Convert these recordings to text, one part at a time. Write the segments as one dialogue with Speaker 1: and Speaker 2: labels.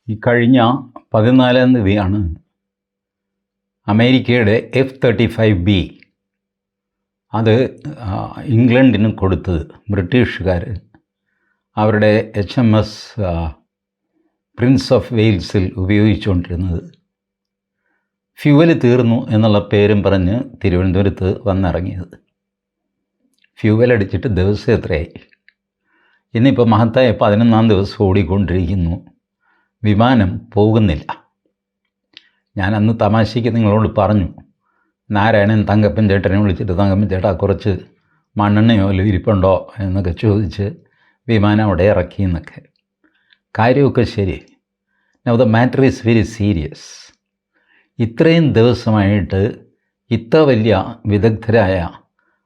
Speaker 1: ഈ കഴിഞ്ഞ 14-ാം തീയതിയാണ് അമേരിക്കയുടെ F-35B അത് ഇംഗ്ലണ്ടിന് കൊടുത്തത്. ബ്രിട്ടീഷുകാർ അവരുടെ HMS പ്രിൻസ് ഓഫ് വെയിൽസിൽ ഉപയോഗിച്ചുകൊണ്ടിരുന്നത്. ഫ്യൂവൽ തീർന്നു എന്നുള്ള പേരും പറഞ്ഞ് തിരുവനന്തപുരത്ത് വന്നിറങ്ങിയത്. ഫ്യൂവൽ അടിച്ചിട്ട് ദിവസം എത്രയായി? ഇന്നിപ്പോൾ മഹത്തായ 11-ാം ദിവസം ഓടിക്കൊണ്ടിരിക്കുന്നു. വിമാനം പോകുന്നില്ല. ഞാൻ അന്ന് തമാശയ്ക്ക് നിങ്ങളോട് പറഞ്ഞു, നാരായണൻ തങ്കപ്പൻ ചേട്ടനെ വിളിച്ചിട്ട് തങ്കപ്പൻ ചേട്ടാ കുറച്ച് മണ്ണെണ്ണയോ ഇരിപ്പുണ്ടോ എന്നൊക്കെ ചോദിച്ച് വിമാനം അവിടെ ഇറക്കി എന്നൊക്കെ. കാര്യമൊക്കെ ശരി. Now the matter is very serious. ഇത്രയും ദിവസമായിട്ട് ഇത്ര വലിയ വിദഗ്ധരായ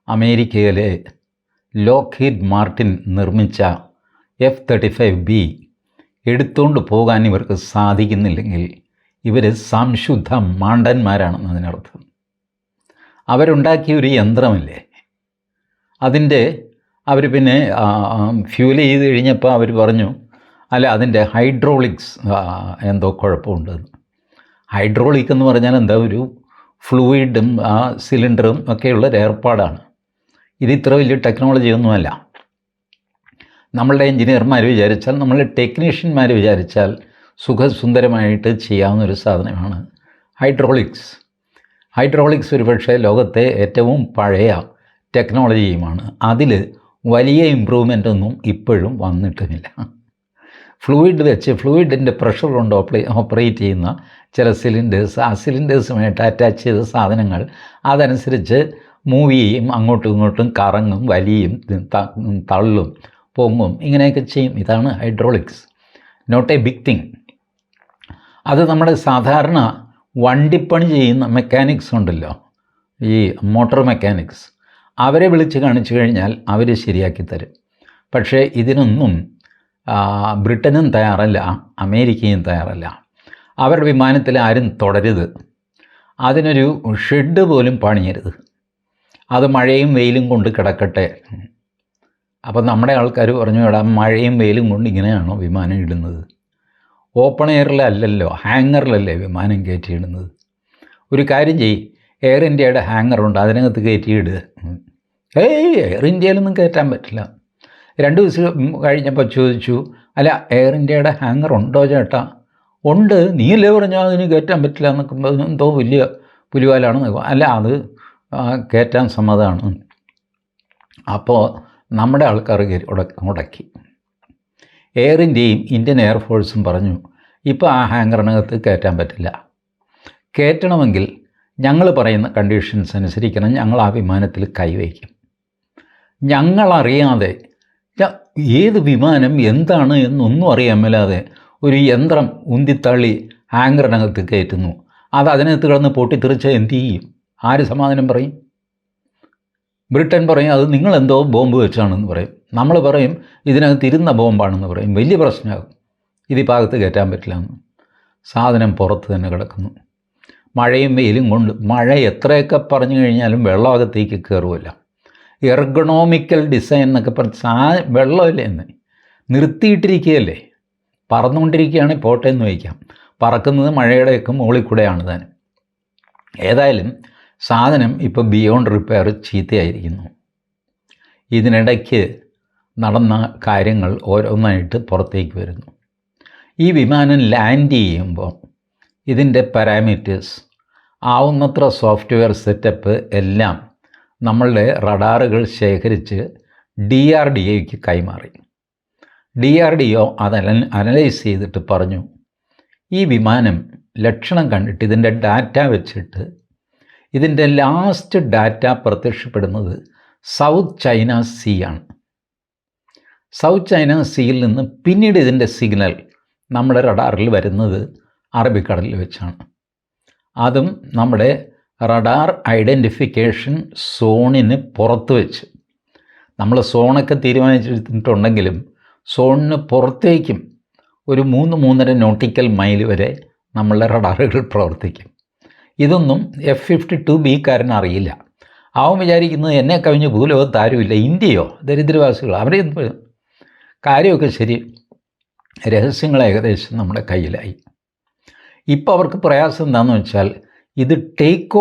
Speaker 1: അമേരിക്കയിലെ ലോക്ക്ഹീഡ് മാർട്ടിൻ നിർമ്മിച്ച F-35B എടുത്തുകൊണ്ട് പോകാൻ ഇവർക്ക് സാധിക്കുന്നില്ലെങ്കിൽ ഇവർ സംശുദ്ധ മാണ്ടന്മാരാണെന്നതിനർത്ഥം. അവരുണ്ടാക്കിയ ഒരു യന്ത്രമല്ലേ, അതിൻ്റെ അവർ പിന്നെ ഫ്യൂൽ ചെയ്ത് കഴിഞ്ഞപ്പോൾ അവർ പറഞ്ഞു അല്ല അതിൻ്റെ ഹൈഡ്രോളിക്സ് എന്തോ കുഴപ്പമുണ്ടെന്ന്. ഹൈഡ്രോളിക് എന്ന് പറഞ്ഞാൽ എന്താ, ഒരു ഫ്ലൂയിഡും സിലിണ്ടറും ഒക്കെയുള്ളൊരു ഏർപ്പാടാണ്. ഇത് ഇത്ര വലിയ ടെക്നോളജി ഒന്നുമല്ല. നമ്മളുടെ എഞ്ചിനീയർമാർ വിചാരിച്ചാൽ, നമ്മളുടെ ടെക്നീഷ്യന്മാർ വിചാരിച്ചാൽ സുഖസുന്ദരമായിട്ട് ചെയ്യാവുന്നൊരു സാധനമാണ് ഹൈഡ്രോളിക്സ്. ഹൈഡ്രോളിക്സ് ഒരു പക്ഷേ ലോകത്തെ ഏറ്റവും പഴയ ടെക്നോളജിയുമാണ്. അതിൽ വലിയ ഇമ്പ്രൂവ്മെൻ്റ് ഒന്നും ഇപ്പോഴും വന്നിട്ടുമില്ല. ഫ്ലൂയിഡ് വെച്ച് ഫ്ലൂയിഡിൻ്റെ പ്രഷർ കൊണ്ട് ഓപ്പറേറ്റ് ചെയ്യുന്ന ചില സിലിണ്ടേഴ്സ്, ആ സിലിണ്ടേഴ്സുമായിട്ട് അറ്റാച്ച് ചെയ്ത സാധനങ്ങൾ അതനുസരിച്ച് മൂവ് ചെയ്യും, അങ്ങോട്ടും ഇങ്ങോട്ടും കറങ്ങും, വലിയും, തള്ളും, പൊങ്ങും, ഇങ്ങനെയൊക്കെ ചെയ്യും. ഇതാണ് hydraulics. Not a big thing. അത് നമ്മുടെ സാധാരണ വണ്ടിപ്പണി ചെയ്യുന്ന മെക്കാനിക്സ് ഉണ്ടല്ലോ, ഈ മോട്ടോർ മെക്കാനിക്സ്, അവരെ വിളിച്ച് കാണിച്ചു കഴിഞ്ഞാൽ അവർ ശരിയാക്കി തരും. പക്ഷേ ഇതിനൊന്നും ബ്രിട്ടനും തയ്യാറല്ല, അമേരിക്കയും തയ്യാറല്ല. അവരുടെ വിമാനത്തിൽ ആരും തുടരുത്, അതിനൊരു ഷെഡ് പോലും പണിയരുത്, അത് മഴയും വെയിലും കൊണ്ട് കിടക്കട്ടെ. അപ്പം നമ്മുടെ ആൾക്കാർ പറഞ്ഞു, എടാ മഴയും വെയിലും കൊണ്ട് ഇങ്ങനെയാണോ വിമാനം ഇടുന്നത്? ഓപ്പൺ എയറിലല്ലല്ലോ, ഹാങ്ങറിലല്ലേ വിമാനം കയറ്റിയിടുന്നത്. ഒരു കാര്യം ചെയ്യ്, എയർ ഇന്ത്യയുടെ ഹാങ്ങറുണ്ട്, അതിനകത്ത് കയറ്റിയിടുക. എയർ ഇന്ത്യയിലൊന്നും കയറ്റാൻ പറ്റില്ല. 2 ദിവസം കഴിഞ്ഞപ്പോൾ ചോദിച്ചു, അല്ല എയർ ഇന്ത്യയുടെ ഹാങ്ങർ ഉണ്ടോ ചേട്ടാ? ഉണ്ട്, നീയല്ലേ പറഞ്ഞാൽ അതിന് കയറ്റാൻ പറ്റില്ല എന്നൊക്കെ, എന്തോ വലിയ പുലിവാലാണെന്ന്. അല്ല അത് കയറ്റാൻ സമ്മതമാണ്. അപ്പോൾ നമ്മുടെ ആൾക്കാർ മുടക്കി. എയർ ഇന്ത്യയും ഇന്ത്യൻ എയർഫോഴ്സും പറഞ്ഞു, ഇപ്പോൾ ആ ഹാങ്ങറിനകത്ത് കയറ്റാൻ പറ്റില്ല. കയറ്റണമെങ്കിൽ ഞങ്ങൾ പറയുന്ന കണ്ടീഷൻസ് അനുസരിക്കണം, ഞങ്ങൾ ആ വിമാനത്തിൽ കൈവയ്ക്കും. ഞങ്ങളറിയാതെ ഏത് വിമാനം എന്താണ് എന്നൊന്നും അറിയാൻ മേലാതെ ഒരു യന്ത്രം ഉന്തിത്തള്ളി ഹാങ്ങറിനകത്ത് കയറ്റുന്നു. അത് അതിനകത്ത് കിടന്ന് പൊട്ടിത്തെറിച്ചാൽ എന്ത് ചെയ്യും? ആര് സമാധാനം പറയും? ബ്രിട്ടൻ പറയും അത് നിങ്ങളെന്തോ ബോംബ് വെച്ചാണെന്ന് പറയും. നമ്മൾ പറയും ഇതിനകത്ത് ഇരുന്ന ബോംബാണെന്ന് പറയും. വലിയ പ്രശ്നമാകും. ഇത് ഭാഗത്ത് കയറ്റാൻ പറ്റില്ല എന്ന്. സാധനം പുറത്ത് തന്നെ കിടക്കുന്നു. മഴയും വെയിലും കൊണ്ട്, മഴ എത്രയൊക്കെ പറഞ്ഞു കഴിഞ്ഞാലും വെള്ളമകത്തേക്ക് കയറുമല്ല. എർഗണോമിക്കൽ ഡിസൈൻ എന്നൊക്കെ പറഞ്ഞ് വെള്ളമല്ലേ എന്ന് നിർത്തിയിട്ടിരിക്കുകയല്ലേ. പറന്നുകൊണ്ടിരിക്കുകയാണെങ്കിൽ പോട്ടെ എന്ന് വയ്ക്കാം. പറക്കുന്നത് മഴയുടെയൊക്കെ മുകളിൽ കൂടെയാണ് താൻ. ഏതായാലും സാധനം ഇപ്പോൾ ബിയോണ്ട് റിപ്പയർ ചീത്തയായിരിക്കുന്നു. ഇതിനിടയ്ക്ക് നടന്ന കാര്യങ്ങൾ ഓരോന്നായിട്ട് പുറത്തേക്ക് വരുന്നു. ഈ വിമാനം ലാൻഡ് ചെയ്യുമ്പോൾ ഇതിൻ്റെ പാരാമീറ്റേഴ്സ്, ആവുന്നത്ര സോഫ്റ്റ്വെയർ സെറ്റപ്പ് എല്ലാം നമ്മളുടെ റഡാറുകൾ ശേഖരിച്ച് DRDOയ്ക്ക് കൈമാറി. DRDO അത് അനലൈസ് ചെയ്തിട്ട് പറഞ്ഞു, ഈ വിമാനം ലക്ഷണം കണ്ടിട്ട് ഇതിൻ്റെ ഡാറ്റ വെച്ചിട്ട് ഇതിൻ്റെ ലാസ്റ്റ് ഡാറ്റ പ്രത്യക്ഷപ്പെടുന്നത് സൗത്ത് ചൈന സീ ആണ്. സൗത്ത് ചൈന സീയിൽ നിന്ന് പിന്നീട് ഇതിൻ്റെ സിഗ്നൽ നമ്മുടെ റഡാറിൽ വരുന്നത് അറബിക്കടലിൽ വെച്ചാണ്. അതും നമ്മുടെ റഡാർ ഐഡൻറ്റിഫിക്കേഷൻ സോണിന് പുറത്ത് വെച്ച്. നമ്മൾ സോണൊക്കെ തീരുമാനിച്ചിട്ടുണ്ടെങ്കിലും സോണിന് പുറത്തേക്കും ഒരു 3-3.5 നോട്ടിക്കൽ മൈൽ വരെ നമ്മളുടെ റഡാറുകൾ പ്രവർത്തിക്കും. ഇതൊന്നും F-52B അറിയില്ല. അവൻ വിചാരിക്കുന്നത് എന്നെ കവിഞ്ഞ് ഭൂലോകത്ത് ആരുമില്ല, ഇന്ത്യയോ ദരിദ്രവാസികളോ, അവരെ കാര്യമൊക്കെ ശരി. രഹസ്യങ്ങൾ ഏകദേശം നമ്മുടെ കയ്യിലായി. ഇപ്പോൾ അവർക്ക് പ്രയാസം എന്താണെന്ന് വെച്ചാൽ ഇത് ടേക്ക്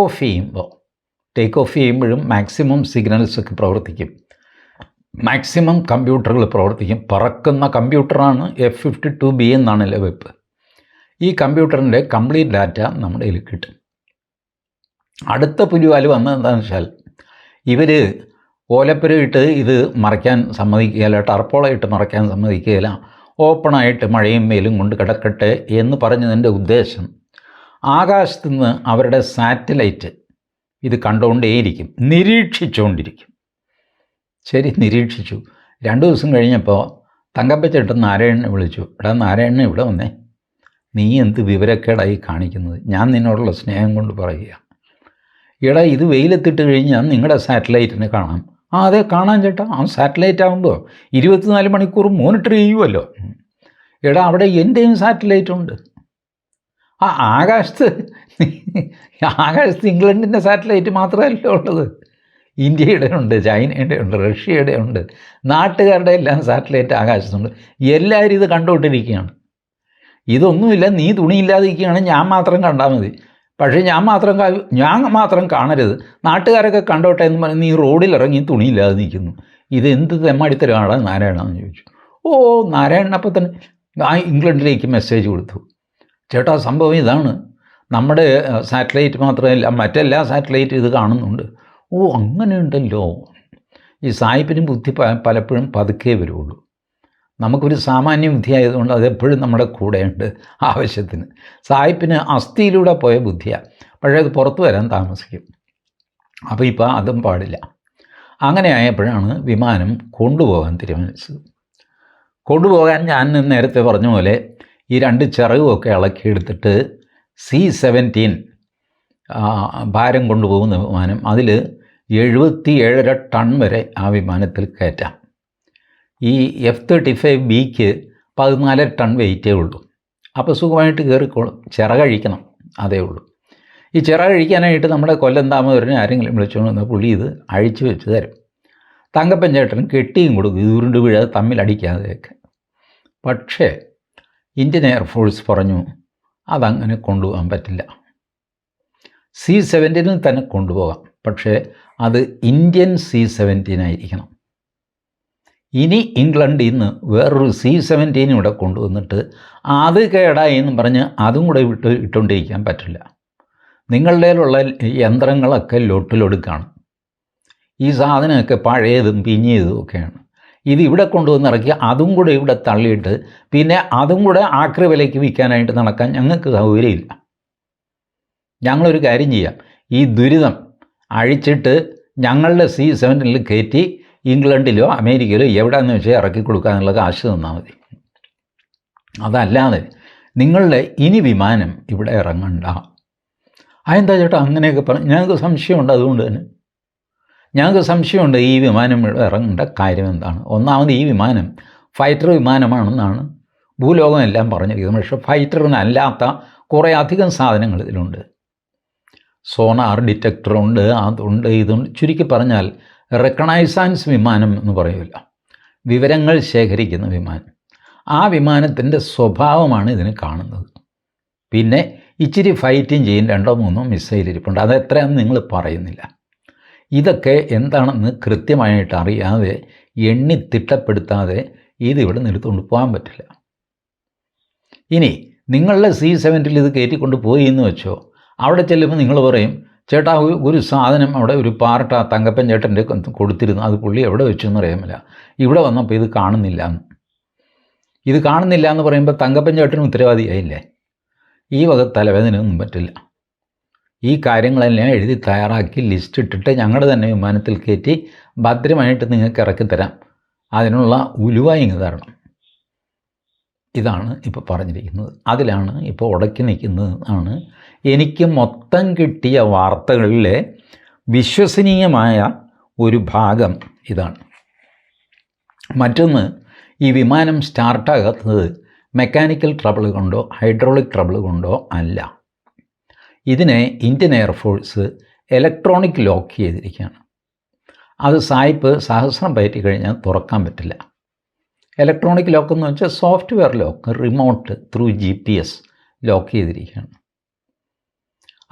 Speaker 1: ഓഫ് ചെയ്യുമ്പോഴും മാക്സിമം സിഗ്നൽസൊക്കെ പ്രവർത്തിക്കും, മാക്സിമം കമ്പ്യൂട്ടറുകൾ പ്രവർത്തിക്കും. പറക്കുന്ന കമ്പ്യൂട്ടറാണ് F-52B എന്നാണല്ലോ വെപ്പ്. ഈ കമ്പ്യൂട്ടറിൻ്റെ കംപ്ലീറ്റ് ഡാറ്റ നമ്മുടെ കയ്യിൽ കിട്ടും. അടുത്ത പുലിവാല് വന്നത് എന്താണെന്ന് വെച്ചാൽ ഇവർ ഓലപ്പുരയിട്ട് ഇത് മറയ്ക്കാൻ സമ്മതിക്കുകയില്ല, ടർപ്പോളയിട്ട് മറയ്ക്കാൻ സമ്മതിക്കുകയില്ല, ഓപ്പണായിട്ട് മഴയും വെയിലും കൊണ്ട് കിടക്കട്ടെ എന്ന് പറഞ്ഞതിൻ്റെ ഉദ്ദേശം ആകാശത്തു നിന്ന് അവരുടെ സാറ്റലൈറ്റ് ഇത് കണ്ടുകൊണ്ടേയിരിക്കും, നിരീക്ഷിച്ചുകൊണ്ടിരിക്കും. ശരി, നിരീക്ഷിച്ചു. 2 ദിവസം കഴിഞ്ഞപ്പോൾ തങ്കപ്പച്ചേട്ടൻ നാരായണനെ വിളിച്ചു. എടാ നാരായണനെ ഇവിടെ വന്നേ, നീ എന്ത് വിവരക്കേടായി കാണിക്കുന്നത്? ഞാൻ നിന്നോടുള്ള സ്നേഹം കൊണ്ട് പറയുക. എടാ ഇത് വെയിലെത്തിട്ട് കഴിഞ്ഞാൽ നിങ്ങളുടെ സാറ്റലൈറ്റിനെ കാണാം. അതെ കാണാൻ ചേട്ടാ, ആ സാറ്റലൈറ്റ് ആകുമ്പോൾ 24 മണിക്കൂർ മോണിറ്റർ ചെയ്യുമല്ലോ. എടാ അവിടെ എൻ്റെയും സാറ്റലൈറ്റ് ഉണ്ട്. ആകാശത്ത് ഇംഗ്ലണ്ടിൻ്റെ സാറ്റലൈറ്റ് മാത്രമല്ല ഉള്ളത്, ഇന്ത്യയുടെ ഉണ്ട്, ചൈനയുടെ ഉണ്ട്, റഷ്യയുടെ ഉണ്ട്, നാട്ടുകാരുടെ എല്ലാം സാറ്റലൈറ്റ് ആകാശത്തുണ്ട്. എല്ലാവരും ഇത് കണ്ടുകൊണ്ടിരിക്കുകയാണ്. ഇതൊന്നുമില്ല, നീ തുണിയില്ലാതിരിക്കുകയാണ്, ഞാൻ മാത്രം കണ്ടാൽ മതി. പക്ഷേ ഞാൻ മാത്രം കാണരുത്, നാട്ടുകാരൊക്കെ കണ്ടോട്ടെ എന്ന് പറഞ്ഞ് നീ റോഡിലിറങ്ങി തുണിയില്ലാതെ നിൽക്കുന്നു. ഇതെന്ത് തെമ്മാടിത്തരമാണ് നാരായണമെന്ന് ചോദിച്ചു. നാരായണൻ അപ്പം തന്നെ ഇംഗ്ലണ്ടിലേക്ക് മെസ്സേജ് കൊടുത്തു. ചേട്ടാ സംഭവം ഇതാണ്, നമ്മുടെ സാറ്റലൈറ്റ് മാത്രമല്ല മറ്റെല്ലാ സാറ്റലൈറ്റും ഇത് കാണുന്നുണ്ട്. അങ്ങനെയുണ്ടല്ലോ. ഈ സായിപ്പിന് ബുദ്ധി പലപ്പോഴും പതുക്കേ വരുള്ളൂ. നമുക്കൊരു സാമാന്യ ബുദ്ധി ആയതുകൊണ്ട് അതെപ്പോഴും നമ്മുടെ കൂടെയുണ്ട് ആവശ്യത്തിന്. സായിപ്പിന് അസ്ഥിയിലൂടെ പോയ ബുദ്ധിയാണ്, പക്ഷേ അത് പുറത്തു വരാൻ താമസിക്കും. അപ്പോൾ ഇപ്പോൾ അതും പാടില്ല. അങ്ങനെ ആയപ്പോഴാണ് വിമാനം കൊണ്ടുപോകാൻ തീരുമാനിച്ചത്. കൊണ്ടുപോകാൻ ഞാൻ നേരത്തെ പറഞ്ഞ പോലെ ഈ 2 ചിറകുമൊക്കെ ഇളക്കിയെടുത്തിട്ട് C-17 ഭാരം കൊണ്ടുപോകുന്ന വിമാനം, അതിൽ 77.5 ടൺ വരെ ആ വിമാനത്തിൽ കയറ്റാം. ഈ F-35Bക്ക് 14 ടൺ വെയിറ്റേ ഉള്ളൂ. അപ്പോൾ സുഖമായിട്ട് കയറിക്കോളും, ചിറകഴിക്കണം, അതേ ഉള്ളൂ. ഈ ചിറകഴിക്കാനായിട്ട് നമ്മുടെ കൊല്ലം താമരനെ ആരെങ്കിലും വിളിച്ചുകൊണ്ട് വന്നാൽ പുള്ളി ഇത് അഴിച്ചു വെച്ച് തരും. തങ്കപ്പൻ ചേട്ടൻ കെട്ടിയും കൊടുക്കും, ഇത് ഉരുണ്ട് വീഴാതെ തമ്മിലടിക്കാതെയൊക്കെ. പക്ഷേ ഇന്ത്യൻ എയർഫോഴ്സ് പറഞ്ഞു അതങ്ങനെ കൊണ്ടുപോകാൻ പറ്റില്ല. C-17 തന്നെ കൊണ്ടുപോകാം, പക്ഷേ അത് ഇന്ത്യൻ C-17 ആയിരിക്കണം. ഇനി ഇംഗ്ലണ്ടിൽ നിന്ന് വേറൊരു C-17 ഇവിടെ കൊണ്ടുവന്നിട്ട് അത് കേടായി എന്നും പറഞ്ഞ് അതും കൂടെ ഇട്ടുകൊണ്ടിരിക്കാൻ പറ്റില്ല. നിങ്ങളുടെ കയ്യിലുള്ള യന്ത്രങ്ങളൊക്കെ ലൊട്ടിലൊടുക്കാണ്. ഈ സാധനമൊക്കെ പഴയതും പിഞ്ഞിയതും ഒക്കെയാണ്. ഇത് ഇവിടെ കൊണ്ടുവന്ന് ഇറക്കി അതും കൂടെ ഇവിടെ തള്ളിയിട്ട് പിന്നെ അതും കൂടെ ആക്രി വിലയ്ക്ക് വിൽക്കാനായിട്ട് നടക്കാൻ ഞങ്ങൾക്ക് സൗകര്യമില്ല. ഞങ്ങളൊരു കാര്യം ചെയ്യാം, ഈ ദുരിതം അഴിച്ചിട്ട് ഞങ്ങളുടെ C-17 കയറ്റി ഇംഗ്ലണ്ടിലോ അമേരിക്കയിലോ എവിടെയാണെന്ന് വെച്ചാൽ ഇറക്കി കൊടുക്കാനുള്ള കാശ് തന്നാൽ മതി. അതല്ലാതെ നിങ്ങളുടെ ഇനി വിമാനം ഇവിടെ ഇറങ്ങണ്ട. അതെന്താ ചേട്ടാ അങ്ങനെയൊക്കെ പറഞ്ഞു? ഞങ്ങൾക്ക് സംശയമുണ്ട്. അതുകൊണ്ട് തന്നെ ഞങ്ങൾക്ക് സംശയമുണ്ട് ഈ വിമാനം ഇവിടെ ഇറങ്ങേണ്ട കാര്യം എന്താണ്. ഒന്നാമത് ഈ വിമാനം ഫൈറ്റർ വിമാനമാണെന്നാണ് ഭൂലോകം എല്ലാം പറഞ്ഞിരിക്കുന്നത്. പക്ഷേ ഫൈറ്ററിനല്ലാത്ത കുറേ അധികം സാധനങ്ങൾ ഇതിലുണ്ട്. സോണാർ ഡിറ്റക്ടറുണ്ട്, അതുണ്ട്, ഇതുണ്ട്. ചുരുക്കി പറഞ്ഞാൽ റെക്കണൈസൻസ് വിമാനം എന്ന് പറയില്ല, വിവരങ്ങൾ ശേഖരിക്കുന്ന വിമാനം. ആ വിമാനത്തിൻ്റെ സ്വഭാവമാണ് ഇതിന് കാണുന്നത്. പിന്നെ ഇച്ചിരി ഫൈറ്റും ചെയ്യും, 2-3 മിസൈൽ ഇരിപ്പുണ്ട്. അത് എത്രയാണെന്ന് നിങ്ങൾ പറയുന്നില്ല. ഇതൊക്കെ എന്താണെന്ന് കൃത്യമായിട്ട് അറിയാതെ എണ്ണി തിട്ടപ്പെടുത്താതെ ഇതിവിടെ നിർത്തുകൊണ്ട് പോകാൻ പറ്റില്ല. ഇനി നിങ്ങളുടെ C-17 ഇത് കയറ്റിക്കൊണ്ട് പോയി എന്ന് വെച്ചോ, അവിടെ ചെല്ലുമ്പോൾ നിങ്ങൾ പറയും ചേട്ടാ ഒരു സാധനം അവിടെ ഒരു പാർട്ട് ആ തങ്കപ്പൻ ചേട്ടൻ്റെ കൊടുത്തിരുന്നു, അത് പുള്ളി എവിടെ വെച്ചെന്ന് അറിയാമില്ല, ഇവിടെ വന്നപ്പോൾ ഇത് കാണുന്നില്ല എന്ന്. ഇത് കാണുന്നില്ല എന്ന് പറയുമ്പോൾ തങ്കപ്പൻ ചേട്ടനും ഉത്തരവാദിയായില്ലേ? ഈ വക തലവേദനയൊന്നും പറ്റില്ല. ഈ കാര്യങ്ങളെല്ലാം എഴുതി തയ്യാറാക്കി ലിസ്റ്റ് ഇട്ടിട്ട് ഞങ്ങളുടെ തന്നെ വിമാനത്തിൽ കയറ്റി ഭദ്രമായിട്ട് നിങ്ങൾക്ക് ഇറക്കിത്തരാം. അതിനുള്ള ഉലുവ ഇങ്ങ് തരണം. ഇതാണ് ഇപ്പോൾ പറഞ്ഞിരിക്കുന്നത്. അതിലാണ് ഇപ്പോൾ ഉടക്കി നിൽക്കുന്നത് ആണ് എനിക്ക് മൊത്തം കിട്ടിയ വാർത്തകളിലെ വിശ്വസനീയമായ ഒരു ഭാഗം ഇതാണ്. മറ്റൊന്ന്, ഈ വിമാനം സ്റ്റാർട്ടാകാത്തത് മെക്കാനിക്കൽ ട്രബിൾ കൊണ്ടോ ഹൈഡ്രോളിക് ട്രബിൾ കൊണ്ടോ അല്ല. ഇതിനെ ഇന്ത്യൻ എയർഫോഴ്സ് ഇലക്ട്രോണിക് ലോക്ക് ചെയ്തിരിക്കുകയാണ്. അത് സായിപ്പ് സഹസ്രം പയറ്റി കഴിഞ്ഞാൽ തുറക്കാൻ പറ്റില്ല. ഇലക്ട്രോണിക് ലോക്ക് എന്ന് വെച്ചാൽ software lock, remote through GPS lock ചെയ്തിരിക്കുകയാണ്.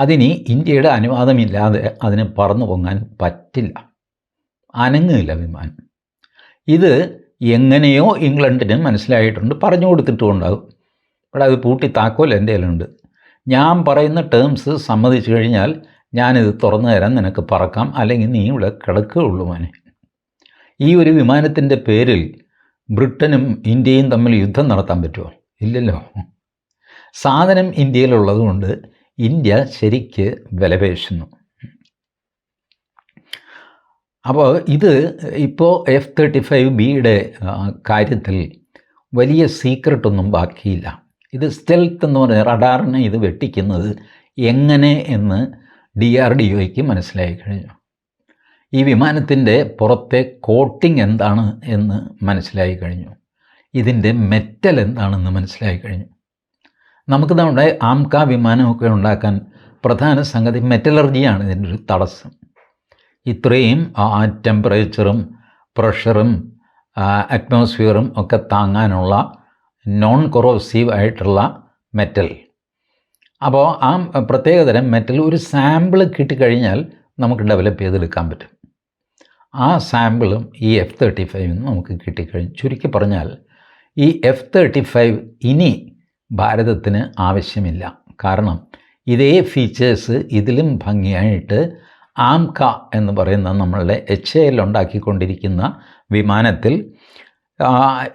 Speaker 1: അതിനി ഇന്ത്യയുടെ അനുവാദമില്ലാതെ അതിന് പറന്നു പൊങ്ങാൻ പറ്റില്ല, അനങ്ങില്ല വിമാനം. ഇത് എങ്ങനെയോ ഇംഗ്ലണ്ടിന് മനസ്സിലായിട്ടുണ്ട്, പറഞ്ഞു കൊടുത്തിട്ടുമുണ്ടാകും. ഇവിടെ അത് പൂട്ടി താക്കോൽ എൻ്റെ കയ്യിലുണ്ട്. ഞാൻ പറയുന്ന ടേംസ് സമ്മതിച്ചു കഴിഞ്ഞാൽ ഞാനിത് തുറന്നു തരാൻ നിനക്ക് പറക്കാം, അല്ലെങ്കിൽ നീ ഇവിടെ കിടക്കുകയുള്ളൂ മോനെ. ഈ ഒരു വിമാനത്തിൻ്റെ പേരിൽ ബ്രിട്ടനും ഇന്ത്യയും തമ്മിൽ യുദ്ധം നടത്താൻ പറ്റുമോ? ഇല്ലല്ലോ. സാധനം ഇന്ത്യയിലുള്ളതുകൊണ്ട് ഇന്ത്യ ശരിക്ക് വിലപേശുന്നു. അപ്പോൾ ഇത് ഇപ്പോൾ F-35Bയുടെ കാര്യത്തിൽ വലിയ സീക്രട്ടൊന്നും ബാക്കിയില്ല. ഇത് സ്റ്റെൽത്ത് എന്ന് പറഞ്ഞ റഡാറിനെ ഇത് വെട്ടിക്കുന്നത് എങ്ങനെ എന്ന് DRDOയ്ക്ക് മനസ്സിലായി കഴിഞ്ഞു. ഈ വിമാനത്തിൻ്റെ പുറത്തെ കോട്ടിംഗ് എന്താണ് എന്ന് മനസ്സിലായി കഴിഞ്ഞു. ഇതിൻ്റെ മെറ്റൽ എന്താണെന്ന് മനസ്സിലായി കഴിഞ്ഞു. നമുക്ക് നമ്മുടെ ആംക വിമാനമൊക്കെ ഉണ്ടാക്കാൻ പ്രധാന സംഗതി മെറ്റലർജിയാണ് ഇതിൻ്റെ ഒരു തടസ്സം. ഇത്രയും ടെമ്പറേച്ചറും പ്രഷറും അറ്റ്മോസ്ഫിയറും ഒക്കെ താങ്ങാനുള്ള നോൺ കൊറോസീവ് ആയിട്ടുള്ള മെറ്റൽ. അപ്പോൾ ആ പ്രത്യേകതരം മെറ്റൽ ഒരു സാമ്പിൾ കിട്ടിക്കഴിഞ്ഞാൽ നമുക്ക് ഡെവലപ്പ് ചെയ്തെടുക്കാൻ പറ്റും. ആ സാമ്പിളും ഈ F-35 നമുക്ക് കിട്ടിക്കഴിഞ്ഞു. ചുരുക്കി പറഞ്ഞാൽ ഈ F-35 ഇനി ഭാരതത്തിന് ആവശ്യമില്ല. കാരണം ഇതേ ഫീച്ചേഴ്സ് ഇതിലും ഭംഗിയായിട്ട് ആംക എന്ന് പറയുന്ന നമ്മളുടെ HAL ഉണ്ടാക്കിക്കൊണ്ടിരിക്കുന്ന വിമാനത്തിൽ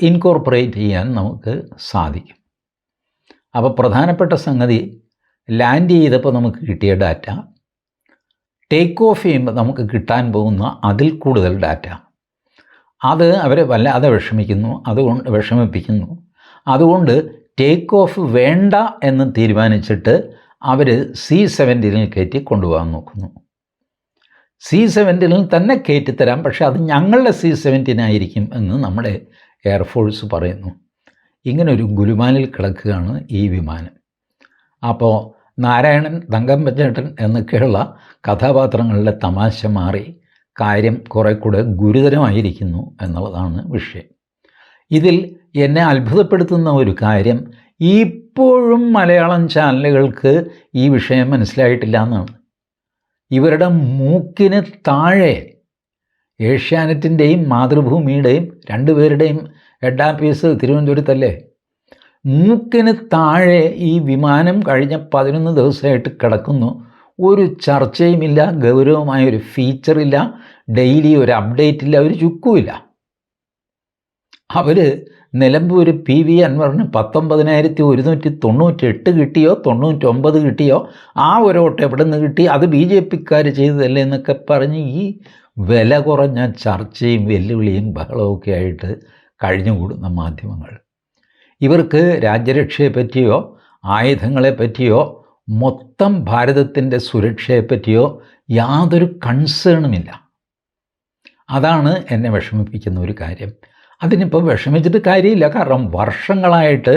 Speaker 1: ഇൻകോർപ്പറേറ്റ് ചെയ്യാൻ നമുക്ക് സാധിക്കും. അപ്പോൾ പ്രധാനപ്പെട്ട സംഗതി, ലാൻഡ് ചെയ്തപ്പോൾ നമുക്ക് കിട്ടിയ ഡാറ്റ, ടേക്ക് ഓഫ് ചെയ്യുമ്പോൾ നമുക്ക് കിട്ടാൻ പോകുന്ന അതിൽ കൂടുതൽ ഡാറ്റ, അത് അവരെ വല്ലാതെ വിഷമിപ്പിക്കുന്നു. അതുകൊണ്ട് ടേക്ക് ഓഫ് വേണ്ട എന്ന് തീരുമാനിച്ചിട്ട് അവർ C-17 കയറ്റി കൊണ്ടുപോകാൻ നോക്കുന്നു. C-17 തന്നെ കയറ്റിത്തരാം, പക്ഷേ അത് ഞങ്ങളുടെ C-17 ആയിരിക്കും എന്ന് നമ്മുടെ എയർഫോഴ്സ് പറയുന്നു. ഇങ്ങനൊരു ഗുലുമാലിൽ കിടക്കുകയാണ് ഈ വിമാനം. അപ്പോൾ നാരായണൻ, തങ്കമ്പച്ചേട്ടൻ എന്നൊക്കെയുള്ള കഥാപാത്രങ്ങളുടെ തമാശ മാറി കാര്യം കുറെ കൂടെ ഗുരുതരമായിരിക്കുന്നു എന്നുള്ളതാണ് വിഷയം. ഇതിൽ എന്നെ അത്ഭുതപ്പെടുത്തുന്ന ഒരു കാര്യം, ഇപ്പോഴും മലയാളം ചാനലുകൾക്ക് ഈ വിഷയം മനസ്സിലായിട്ടില്ല എന്നാണ്. ഇവരുടെ മൂക്കിന് താഴെ ഏഷ്യാനെറ്റിൻ്റെയും മാതൃഭൂമിയുടെയും രണ്ടുപേരുടെയും ഹെഡ് ഓഫീസ് തിരുവനന്തപുരത്തല്ലേ, മൂക്കിന് താഴെ ഈ വിമാനം കഴിഞ്ഞ 11 ദിവസമായിട്ട് കിടക്കുന്നു. ഒരു ചർച്ചയുമില്ല, ഗൗരവമായൊരു ഫീച്ചറില്ല, ഡെയിലി ഒരു അപ്ഡേറ്റ് ഇല്ല, ഒരു ചുക്കുമില്ല. അവർ നിലമ്പൂർ PV അൻവറിന് 19,198 കിട്ടിയോ 99 കിട്ടിയോ, ആ ഒരു വോട്ട് എവിടെ നിന്ന് കിട്ടി, അത് BJPക്കാർ ചെയ്തതല്ലേ എന്നൊക്കെ പറഞ്ഞ് ഈ വില കുറഞ്ഞ ചർച്ചയും വെല്ലുവിളിയും ബഹളമൊക്കെ ആയിട്ട് കഴിഞ്ഞുകൂടുന്ന മാധ്യമങ്ങൾ. ഇവർക്ക് രാജ്യരക്ഷയെപ്പറ്റിയോ ആയുധങ്ങളെപ്പറ്റിയോ മൊത്തം ഭാരതത്തിൻ്റെ സുരക്ഷയെപ്പറ്റിയോ യാതൊരു കൺസേണുമില്ല. അതാണ് എന്നെ വിഷമിപ്പിക്കുന്ന ഒരു കാര്യം. അതിനിപ്പോൾ വിഷമിച്ചിട്ട് കാര്യമില്ല, കാരണം വർഷങ്ങളായിട്ട്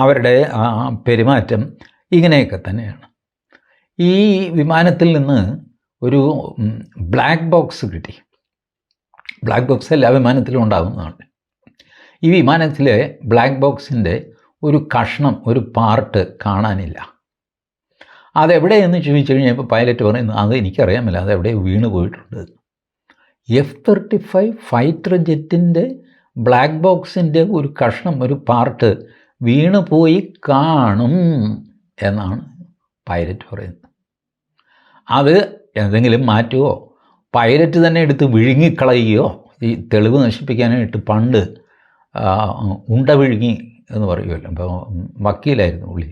Speaker 1: അവരുടെ പെരുമാറ്റം ഇങ്ങനെയൊക്കെ തന്നെയാണ്. ഈ വിമാനത്തിൽ നിന്ന് ഒരു ബ്ലാക്ക് ബോക്സ് കിട്ടി. ബ്ലാക്ക് ബോക്സ് എല്ലാ വിമാനത്തിലും ഉണ്ടാകുന്നതാണ്. ഈ വിമാനത്തിലെ ബ്ലാക്ക് ബോക്സിൻ്റെ ഒരു കഷ്ണം, ഒരു പാർട്ട് കാണാനില്ല. അതെവിടെയെന്ന് ചോദിച്ചു കഴിഞ്ഞപ്പോൾ പൈലറ്റ് പറയുന്നത് അത് എനിക്കറിയാമല്ല, അതെവിടെ വീണ് പോയിട്ടുണ്ട്. F-35 ഫൈറ്റർ ജെറ്റിൻ്റെ ബ്ലാക്ക് ബോക്സിൻ്റെ ഒരു കഷ്ണം, ഒരു പാർട്ട് വീണ് പോയി കാണും എന്നാണ് പൈലറ്റ് പറയുന്നത്. അത് എന്തെങ്കിലും മാറ്റുമോ, പൈലറ്റ് തന്നെ എടുത്ത് വിഴുങ്ങിക്കളയുകയോ, ഈ തെളിവ് നശിപ്പിക്കാനായിട്ട് പണ്ട് ഉണ്ട വിഴുങ്ങി എന്ന് പറയുമല്ലോ, അപ്പോൾ വക്കീലായിരുന്നു പുള്ളി.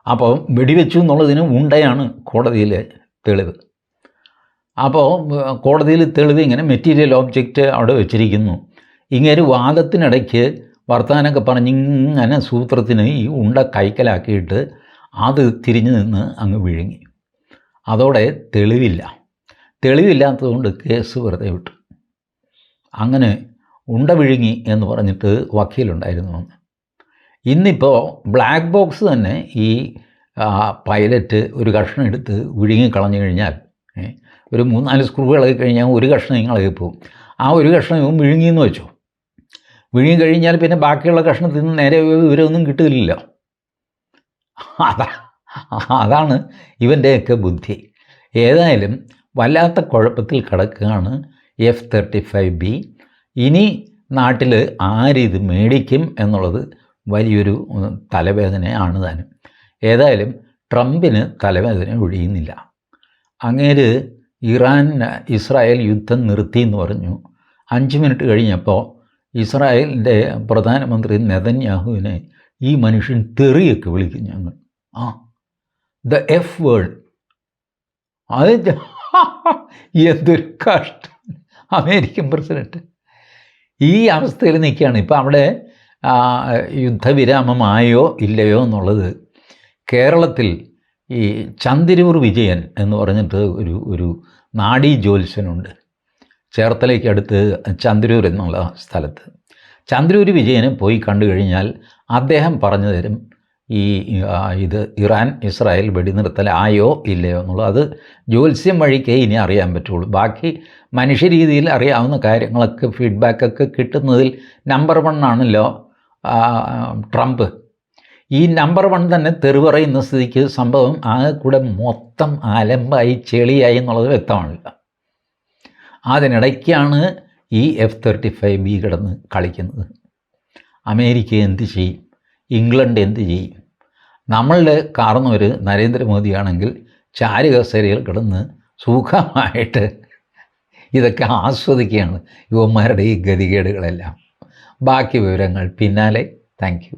Speaker 1: അപ്പോൾ വെടിവെച്ചു എന്നുള്ളതിന് ഉണ്ടയാണ് കോടതിയിലെ തെളിവ്. അപ്പോൾ കോടതിയിൽ തെളിവ് ഇങ്ങനെ മെറ്റീരിയൽ ഓബ്ജക്റ്റ് അവിടെ വെച്ചിരിക്കുന്നു. ഇങ്ങനെ വാദത്തിനിടയ്ക്ക് വർത്തമാനമൊക്കെ പറഞ്ഞിങ്ങനെ സൂത്രത്തിന് ഈ ഉണ്ട കൈക്കലാക്കിയിട്ട് അത് തിരിഞ്ഞു നിന്ന് അങ്ങ് വിഴുങ്ങി. അതോടെ തെളിവില്ലാത്തതുകൊണ്ട് കേസ് വെറുതെ വിട്ടു. അങ്ങനെ ഉണ്ട വിഴുങ്ങി എന്ന് പറഞ്ഞിട്ട് വക്കീലുണ്ടായിരുന്നു. ഇന്നിപ്പോൾ ബ്ലാക്ക് ബോക്സ് തന്നെ ഈ പൈലറ്റ് ഒരു കഷ്ണം എടുത്ത് വിഴുങ്ങിക്കളഞ്ഞു കഴിഞ്ഞാൽ, ഒരു 3-4 സ്ക്രൂ ഇളകി കഴിഞ്ഞാൽ ഒരു കഷ്ണം ഇളകിപ്പോവും. ആ ഒരു കഷ്ണം ഇവൻ വിഴുങ്ങിയെന്ന് വെച്ചോ, വിഴുങ്ങി കഴിഞ്ഞാൽ പിന്നെ ബാക്കിയുള്ള കഷ്ണത്തിൽ നിന്ന് നേരെ വിവരമൊന്നും കിട്ടില്ല. അതാണ് ഇവൻ്റെയൊക്കെ ബുദ്ധി. ഏതായാലും വല്ലാത്ത കുഴപ്പത്തിൽ കിടക്കുകയാണ് F-35B. ഇനി നാട്ടിൽ ആരിത് മേടിക്കും എന്നുള്ളത് വലിയൊരു തലവേദനയാണ് താനും. ഏതായാലും ട്രംപിന് തലവേദന ഒഴിയുന്നില്ല. അങ്ങേര് ഇറാൻ ഇസ്രായേൽ യുദ്ധം നിർത്തി എന്ന് പറഞ്ഞു. 5 മിനിറ്റ് കഴിഞ്ഞപ്പോൾ ഇസ്രായേലിൻ്റെ പ്രധാനമന്ത്രി നെതന്യാഹുവിനെ ഈ മനുഷ്യൻ തെറിയൊക്കെ വിളിക്കും. ഞങ്ങൾ ദ എഫ് വേർഡ്. അത് എന്തൊരു കഷ്ടം. അമേരിക്കൻ പ്രസിഡൻറ്റ് ഈ അവസ്ഥയിൽ നിൽക്കുകയാണ്. ഇപ്പം അവിടെ യുദ്ധവിരാമമായോ ഇല്ലയോ എന്നുള്ളത് കേരളത്തിൽ ഈ ചന്തിരൂർ വിജയൻ എന്ന് പറഞ്ഞിട്ട് ഒരു നാഡീ ജ്യോത്സ്യനുണ്ട് ചേർത്തലയ്ക്ക് അടുത്ത് ചന്തിരൂർ എന്നുള്ള സ്ഥലത്ത്. ചന്തിരൂർ വിജയനെ പോയി കണ്ടു കഴിഞ്ഞാൽ അദ്ദേഹം പറഞ്ഞു തരും ഇത് ഇറാൻ ഇസ്രായേൽ വെടിനിർത്തലായോ ഇല്ലയോ എന്നുള്ളത്. അത് ജ്യോത്സ്യം വഴിക്കേ ഇനി അറിയാൻ പറ്റുള്ളൂ. ബാക്കി മനുഷ്യരീതിയിൽ അറിയാവുന്ന കാര്യങ്ങളൊക്കെ ഫീഡ്ബാക്കൊക്കെ കിട്ടുന്നതിൽ നമ്പർ 1 ആണല്ലോ ട്രംപ്. ഈ നമ്പർ 1 തന്നെ തെറി പറയുന്ന സ്ഥിതിക്ക് സംഭവം ആകെ കൂടെ മൊത്തം അലമ്പായി ചെളിയായി എന്നുള്ളത് വ്യക്തമാണല്ലോ. അതിനിടയ്ക്കാണ് ഈ F-35B കിടന്ന് കളിക്കുന്നത്. അമേരിക്ക എന്ത് ചെയ്യും? ഇംഗ്ലണ്ട് എന്ത് ചെയ്യും? നമ്മളുടെ കാർന്നവർ നരേന്ദ്രമോദിയാണെങ്കിൽ ചാരുകസേരയിൽ കിടന്ന് സുഖമായിട്ട് ഇതൊക്കെ ആസ്വദിക്കുകയാണ്, യുവന്മാരുടെ ഈ ഗതികേടുകളെല്ലാം. ബാക്കി വിവരങ്ങൾ പിന്നാലെ. Thank you.